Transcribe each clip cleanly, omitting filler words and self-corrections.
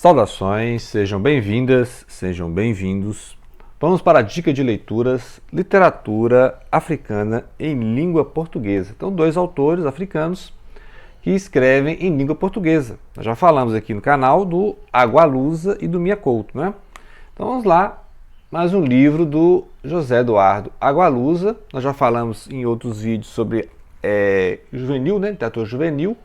Saudações, sejam bem-vindas, sejam bem-vindos. Vamos para a dica de leituras, literatura africana em língua portuguesa. Então, dois autores africanos que escrevem em língua portuguesa. Nós já falamos aqui no canal do Agualusa e do Mia Couto, né? Então vamos lá, mais um livro do José Eduardo Agualusa. Nós já falamos em outros vídeos sobre juvenil, né? Literatura juvenil,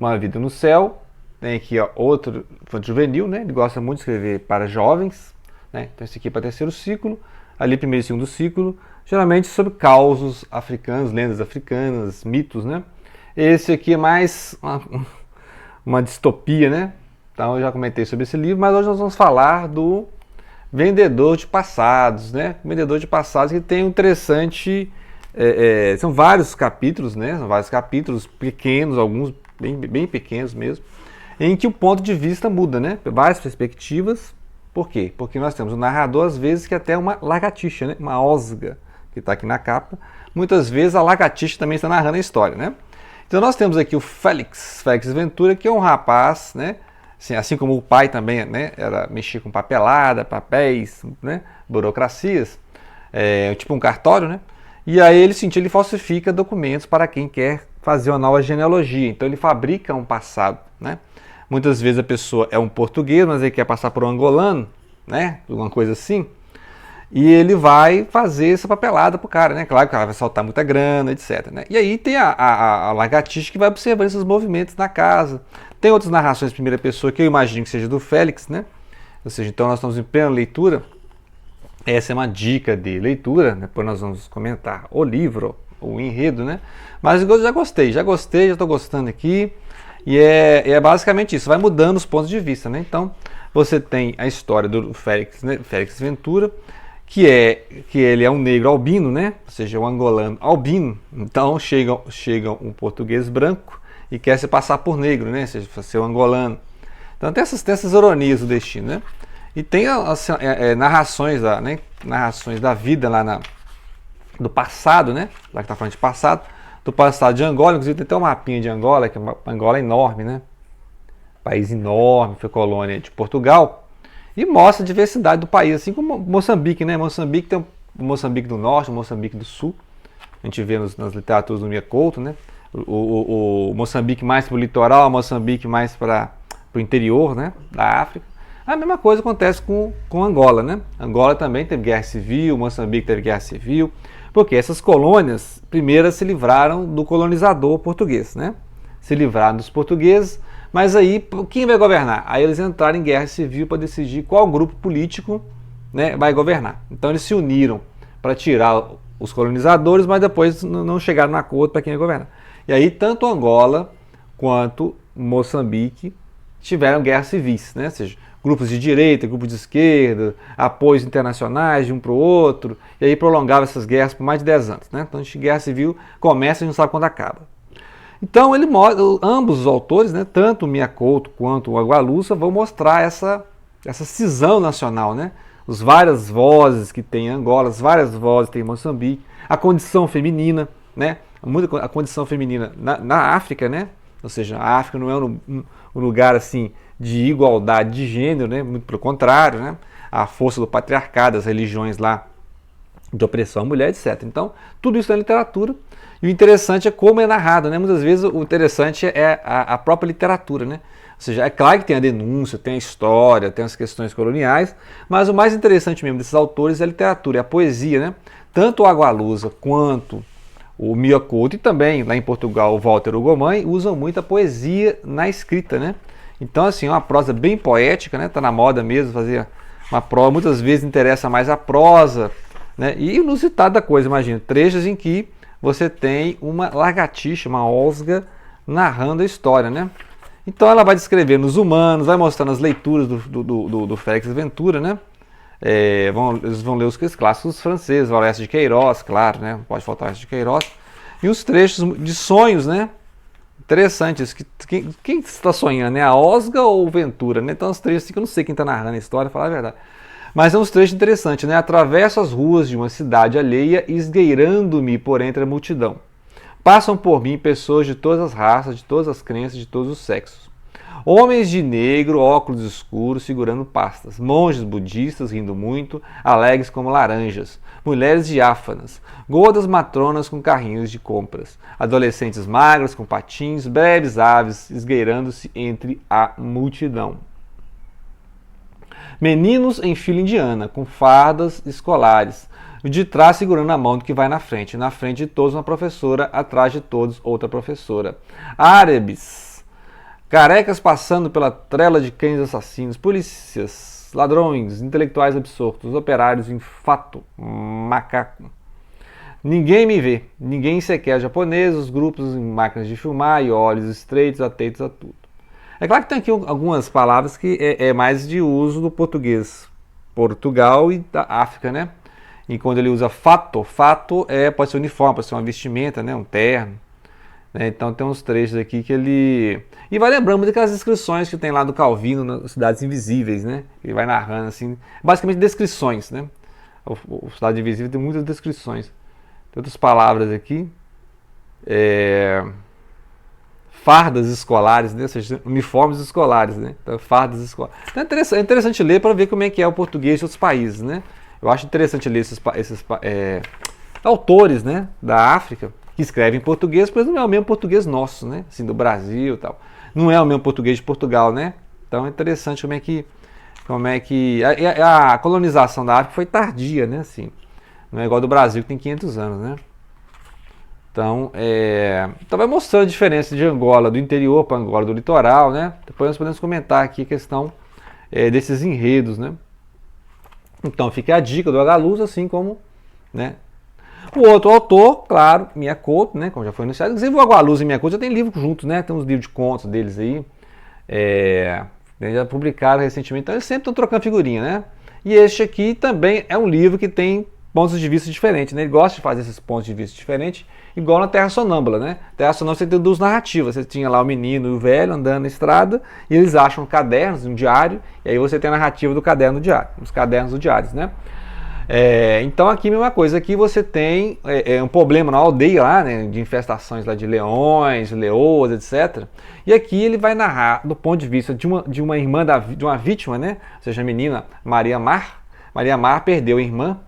Uma Vida no Céu. Tem aqui outro infanto juvenil, né? Ele gosta muito de escrever para jovens, né? Então esse aqui é para terceiro ciclo, ali primeiro e segundo ciclo, geralmente sobre causos africanos, lendas africanas, mitos, né? Esse aqui é mais uma distopia, né? Então eu já comentei sobre esse livro, mas hoje nós vamos falar do Vendedor de Passados, né? Vendedor de Passados, que tem um interessante... são vários capítulos, né? São vários capítulos pequenos, alguns bem pequenos mesmo, em que o ponto de vista muda, né? Várias perspectivas. Por quê? Porque nós temos um narrador, às vezes, que é até uma lagartixa, né? Uma osga, que está aqui na capa. Muitas vezes a lagartixa também está narrando a história, né? Então nós temos aqui o Félix Ventura, que é um rapaz, né? Assim como o pai também, né? Mexia com papelada, papéis, né? Burocracias, tipo um cartório, né? E aí ele falsifica documentos para quem quer fazer uma nova genealogia. Então ele fabrica um passado, né? Muitas vezes a pessoa é um português, mas ele quer passar por um angolano, né? Alguma coisa assim. E ele vai fazer essa papelada pro cara, né? Claro que o cara vai soltar muita grana, etc, né? E aí tem a lagartixa que vai observando esses movimentos na casa. Tem outras narrações de primeira pessoa que eu imagino que seja do Félix, né? Ou seja, então nós estamos em plena leitura. Essa é uma dica de leitura, né? Depois nós vamos comentar o livro, o enredo, né? Mas eu já estou gostando aqui. E é basicamente isso, vai mudando os pontos de vista, né? Então, você tem a história do Félix, né? Félix Ventura, que ele é um negro albino, né? Ou seja, um angolano albino. Então, chega um português branco e quer se passar por negro, né? Ou seja, ser um angolano. Então, tem essas ironias do destino, né? E tem narrações da vida lá do passado, né? Lá que está falando de passado. Do passado de Angola, inclusive tem até um mapinha de Angola, que Angola é enorme, né? País enorme, foi colônia de Portugal, e mostra a diversidade do país, assim como Moçambique, né? Moçambique tem o Moçambique do Norte, o Moçambique do Sul, a gente vê nas literaturas do Mia Couto, né? O Moçambique mais para o litoral, o Moçambique mais para o interior, né? Da África. A mesma coisa acontece com Angola, né? Angola também teve guerra civil, Moçambique teve guerra civil, porque essas colônias, primeiro, se livraram do colonizador português, né? Se livraram dos portugueses, mas aí, quem vai governar? Aí eles entraram em guerra civil para decidir qual grupo político, né, vai governar. Então eles se uniram para tirar os colonizadores, mas depois não chegaram no acordo para quem vai governar. E aí, tanto Angola quanto Moçambique tiveram guerras civis, né? Ou seja, grupos de direita, grupos de esquerda, apoios internacionais de um para o outro, e aí prolongava essas guerras por mais de 10 anos. Né? Então a guerra civil começa e não sabe quando acaba. Então ambos os autores, né, tanto o Mia Couto quanto o Agualusa, vão mostrar essa cisão nacional, né? As várias vozes que tem em Angola, as várias vozes que tem em Moçambique, a condição feminina, né? A condição feminina na África, né? Ou seja, a África não é um lugar assim de igualdade de gênero, né? Muito pelo contrário, né? A força do patriarcado, as religiões lá de opressão à mulher, etc. Então, tudo isso na literatura. E o interessante é como é narrado, né? Muitas vezes o interessante é a própria literatura, né? Ou seja, é claro que tem a denúncia, tem a história, tem as questões coloniais, mas o mais interessante mesmo desses autores é a literatura, é a poesia, né? Tanto o Agualusa quanto o Mia Couto e também lá em Portugal o Walter Ugumãe usam muito a poesia na escrita, né? Então, assim, é uma prosa bem poética, né? Tá na moda mesmo fazer uma prosa, muitas vezes interessa mais a prosa, né? E inusitado da coisa, imagina, trechos em que você tem uma lagartixa, uma osga, narrando a história, né? Então ela vai descrevendo os humanos, vai mostrando as leituras do Félix Ventura, né? Eles vão ler os clássicos franceses, Valeste de Queiroz, claro, né? Não pode faltar Valeste de Queiroz. E os trechos de sonhos, né? Interessantes. Quem está sonhando, né? A Osga ou o Ventura, né? Então os trechos assim, que eu não sei quem está narrando a história, falar a verdade. Mas são uns trechos interessantes, né? Atravesso as ruas de uma cidade alheia, esgueirando-me por entre a multidão. Passam por mim pessoas de todas as raças, de todas as crenças, de todos os sexos. Homens de negro, óculos escuros, segurando pastas. Monges budistas rindo muito, alegres como laranjas. Mulheres diáfanas. Gordas matronas com carrinhos de compras. Adolescentes magras com patins, breves aves esgueirando-se entre a multidão. Meninos em fila indiana, com fardas escolares. De trás segurando a mão do que vai na frente. Na frente de todos uma professora, atrás de todos outra professora. Árabes. Carecas passando pela trela de cães assassinos, polícias, ladrões, intelectuais absortos, operários em fato, macaco. Ninguém me vê, ninguém sequer japonês, os grupos em máquinas de filmar e olhos estreitos, atentos a tudo. É claro que tem aqui algumas palavras que é mais de uso do português Portugal e da África, né? E quando ele usa fato, pode ser uniforme, pode ser uma vestimenta, né? Um terno. Então tem uns trechos aqui que ele... E vai lembrando muito daquelas descrições que tem lá do Calvino, nas Cidades Invisíveis, né? Ele vai narrando assim, basicamente descrições, né? O Cidade Invisível tem muitas descrições. Tem outras palavras aqui. Fardas escolares, né? Ou seja, uniformes escolares, né? Então, fardas escolares. Então é interessante ler para ver como é que é o português de outros países, né? Eu acho interessante ler esses autores, né? Da África, que escrevem em português, mas não é o mesmo português nosso, né? Assim, do Brasil e tal. Não é o mesmo português de Portugal, né? Então é interessante como é que a colonização da África foi tardia, né? Assim, não é igual do Brasil, que tem 500 anos, né? Então vai mostrando a diferença de Angola do interior para Angola do litoral, né? Depois nós podemos comentar aqui a questão desses enredos, né? Então fica a dica do H-Luz, assim como, né? O outro autor, claro, Miyakoto, né, como já foi anunciado. Inclusive o H-Luz e Miyakoto já tem livro juntos, né? Tem uns livros de contos deles aí. Já publicaram recentemente, então eles sempre estão trocando figurinha, né? E este aqui também é um livro que tem pontos de vista diferentes, né? Ele gosta de fazer esses pontos de vista diferentes, igual na Terra Sonâmbula, né? Terra Sonâmbula você tem duas narrativas. Você tinha lá o menino e o velho andando na estrada, e eles acham cadernos, um diário, e aí você tem a narrativa do caderno diário, os cadernos do diários, né? Então aqui a mesma coisa, aqui você tem um problema na aldeia lá, né, de infestações lá de leões, leoas, etc. E aqui ele vai narrar do ponto de vista de uma irmã, de uma vítima, né, ou seja, a menina Maria Mar. Maria Mar perdeu a irmã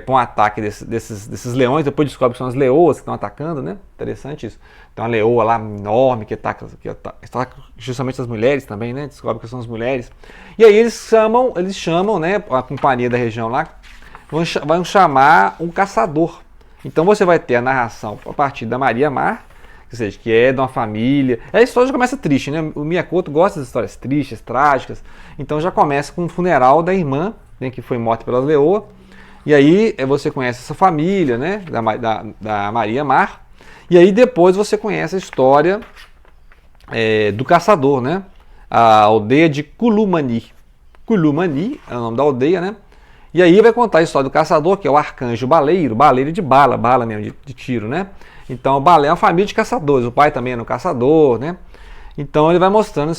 para um ataque desses leões, depois descobre que são as leoas que estão atacando, né? Interessante isso. Tem uma leoa lá enorme que ataca justamente as mulheres também, né? Descobre que são as mulheres. E aí eles chamam, né, a companhia da região lá, vão chamar um caçador. Então você vai ter a narração a partir da Maria Mar, ou seja, que é de uma família. A história já começa triste, né? O Miyakoto gosta das histórias tristes, trágicas. Então já começa com o funeral da irmã, né, que foi morta pelas leoas. E aí você conhece essa família, né, da Maria Mar. E aí depois você conhece a história do caçador, né? A aldeia de Kulumani. Kulumani é o nome da aldeia, né? E aí vai contar a história do caçador, que é o arcanjo baleiro de bala mesmo, de tiro, né? Então o baleiro é uma família de caçadores, o pai também era um caçador, né? Então ele vai mostrando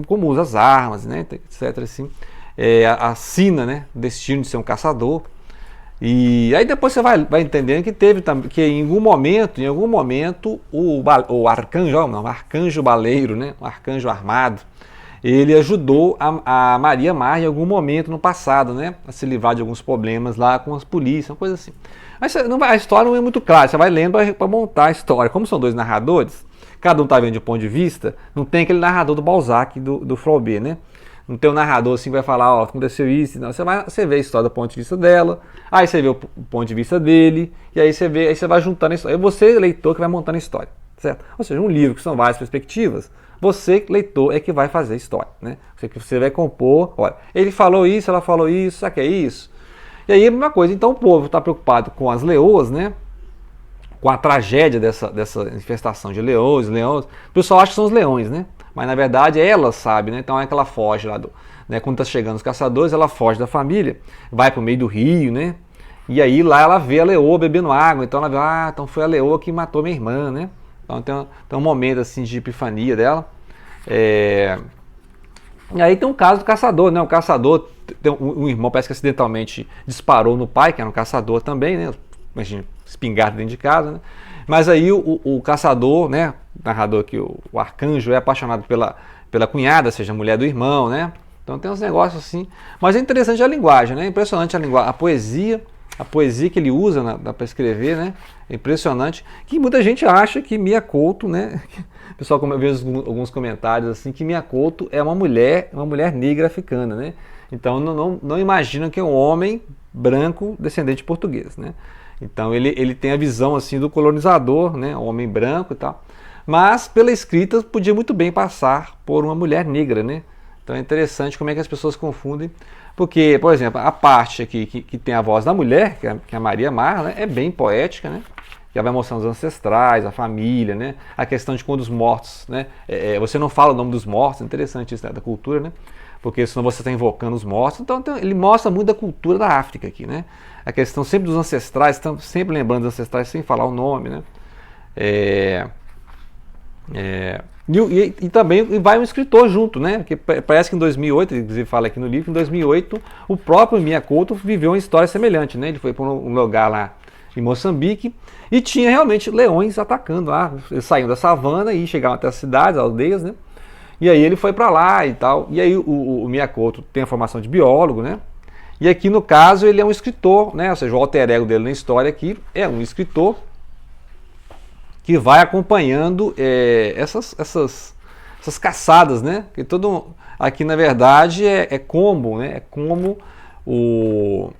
como usa as armas, né? Etc. Assim. A sina, né? O destino de ser um caçador. E aí depois você vai entendendo que em algum momento o arcanjo baleiro, né? Um arcanjo armado, ele ajudou a Maria Mar em algum momento no passado, né? A se livrar de alguns problemas lá com as polícias, uma coisa assim. Mas a história não é muito clara, você vai lendo para montar a história. Como são dois narradores, cada um está vendo de um ponto de vista, não tem aquele narrador do Balzac, do Flaubert, né? Não tem um narrador assim que vai falar, ó, aconteceu isso, não. Você vê a história do ponto de vista dela, aí você vê o ponto de vista dele, e aí você vai juntando a história. É você, leitor, que vai montando a história, certo? Ou seja, um livro que são várias perspectivas, você, leitor, é que vai fazer a história, né? Você vai compor, olha, ele falou isso, ela falou isso, sabe que é isso? E aí a mesma coisa, então o povo está preocupado com as leoas, né? Com a tragédia dessa infestação de leões. O pessoal acha que são os leões, né? Mas na verdade ela sabe, né? Então é que ela foge lá né? Quando está chegando os caçadores, ela foge da família, vai para o meio do rio, né? E aí lá ela vê a leoa bebendo água, então ela vê, então foi a leoa que matou minha irmã, né? Então tem um momento assim de epifania dela. E aí tem um caso do caçador, né? O caçador, um irmão parece que acidentalmente disparou no pai, que era um caçador também, né? Imagina, espingarda dentro de casa, né? Mas aí o caçador, né? narrador aqui, o arcanjo, é apaixonado pela cunhada, seja a mulher do irmão, né? Então tem uns negócios assim. Mas é interessante a linguagem, né? Impressionante a linguagem, a poesia que ele usa para escrever, né? É impressionante. Que muita gente acha que Mia Couto, né? O pessoal, como eu vejo alguns comentários assim, que Mia Couto é uma mulher negra africana, né? Então não imaginam que é um homem branco descendente português, né? Então ele tem a visão assim do colonizador, né? Um homem branco e tal. Mas pela escrita podia muito bem passar por uma mulher negra, né? Então é interessante como é que as pessoas confundem. Porque, por exemplo, a parte aqui que tem a voz da mulher, que é a Maria Mar, né? É bem poética, né? Já vai mostrando os ancestrais, a família, né? A questão de quando os mortos, né? Você não fala o nome dos mortos, é interessante isso, né? Da cultura, né? Porque senão você está invocando os mortos. Então ele mostra muito da cultura da África aqui, né? A questão sempre dos ancestrais, estamos sempre lembrando dos ancestrais sem falar o nome, né? E também vai um escritor junto, né? Porque parece que em 2008, inclusive fala aqui no livro, em 2008 o próprio Mia Couto viveu uma história semelhante, né? Ele foi para um lugar lá em Moçambique e tinha realmente leões atacando lá. Eles saíam da savana e chegavam até as cidades, as aldeias, né? E aí ele foi para lá e tal. E aí o Mia Couto tem a formação de biólogo, né? E aqui no caso ele é um escritor, né? Ou seja, o alter ego dele na história aqui é um escritor que vai acompanhando essas caçadas, né? Que aqui na verdade é como, né? É como o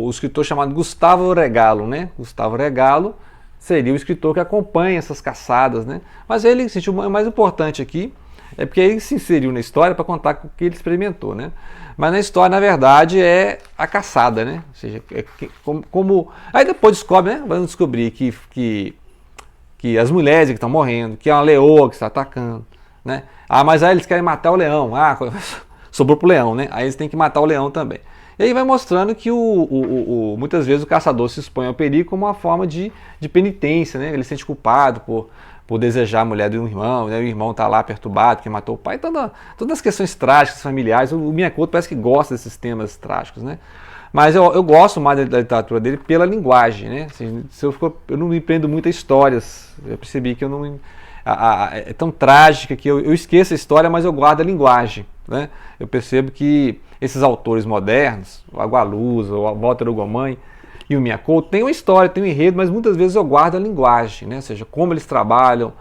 escritor chamado Gustavo Regalo, né? Gustavo Regalo seria o escritor que acompanha essas caçadas, né? Mas ele, o mais importante aqui é porque ele se inseriu na história para contar o que ele experimentou, né? Mas na história, na verdade, é a caçada, né? Ou seja, aí depois descobre, né? Vamos descobrir que as mulheres que estão morrendo, que é uma leoa que está atacando, né? Mas aí eles querem matar o leão, sobrou pro leão, né? Aí eles têm que matar o leão também. E aí vai mostrando que muitas vezes o caçador se expõe ao perigo como uma forma de penitência, né? Ele se sente culpado por desejar a mulher do irmão, né? O irmão está lá perturbado, que matou o pai, todas as questões trágicas, familiares. O Mia Couto parece que gosta desses temas trágicos, né? Mas eu gosto mais da literatura dele pela linguagem, né? Assim, eu não me prendo muito a histórias. Eu percebi que eu não é tão trágica que eu esqueço a história, mas eu guardo a linguagem, né? Eu percebo que esses autores modernos, o Agualusa, o Walter Ugumãe e o Mia Couto, tem uma história, tem um enredo, mas muitas vezes eu guardo a linguagem, né? Ou seja, como eles trabalham,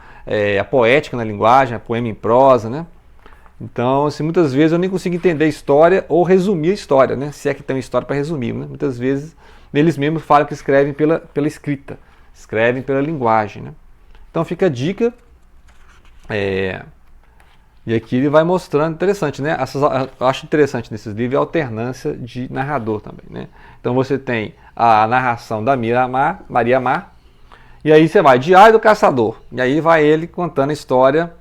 a poética na linguagem, a poema em prosa, né? Então, assim, muitas vezes eu nem consigo entender a história ou resumir a história, né? Se é que tem uma história para resumir, né? Muitas vezes eles mesmos falam que escrevem pela escrita, escrevem pela linguagem, né? Então fica a dica. E aqui ele vai mostrando, interessante, né? Eu acho interessante nesses livros a alternância de narrador também, né? Então você tem a narração da Maria Mar, e aí você vai, Diário do Caçador, e aí vai ele contando a história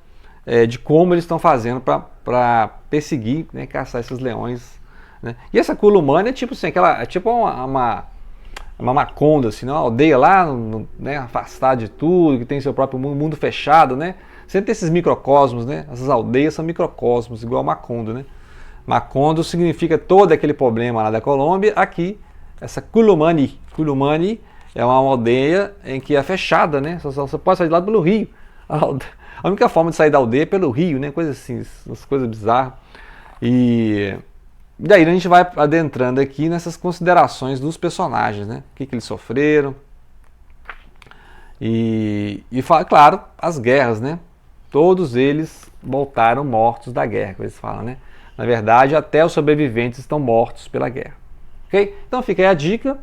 de como eles estão fazendo para perseguir, né, caçar esses leões, né? E essa Culumane é tipo assim, é tipo uma Maconda, assim, uma aldeia lá, né, afastada de tudo, que tem seu próprio mundo fechado, né? Sempre tem esses microcosmos, né? Essas aldeias são microcosmos, igual Macondo, né? Macondo significa todo aquele problema lá da Colômbia. Aqui, essa Culumane. Culumane é uma aldeia em que é fechada, né? Você pode sair de lá pelo rio. A única forma de sair da aldeia é pelo rio, né? Coisas assim, umas coisas bizarras. E daí a gente vai adentrando aqui nessas considerações dos personagens, né? O que eles sofreram. E claro, as guerras, né? Todos eles voltaram mortos da guerra, que eles falam, né? Na verdade, até os sobreviventes estão mortos pela guerra. Ok? Então fica aí a dica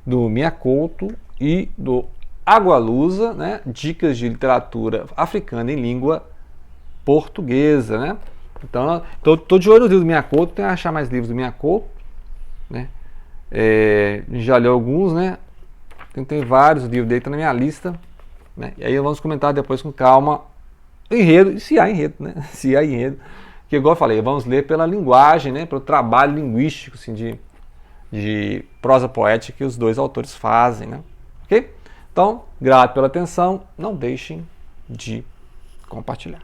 do Mia Couto e do Agualusa, né? Dicas de literatura africana em língua portuguesa, né? Então, tô de olho no livro do Mia Couto, tem que achar mais livros do Mia Couto, né? Já li alguns, né? Tem vários livros dele, tá na minha lista, né? E aí vamos comentar depois com calma enredo, se há enredo, né? Se há enredo, que igual eu falei, vamos ler pela linguagem, né? Pelo trabalho linguístico, assim, de prosa poética que os dois autores fazem, né? Ok? Então, grato pela atenção, não deixem de compartilhar.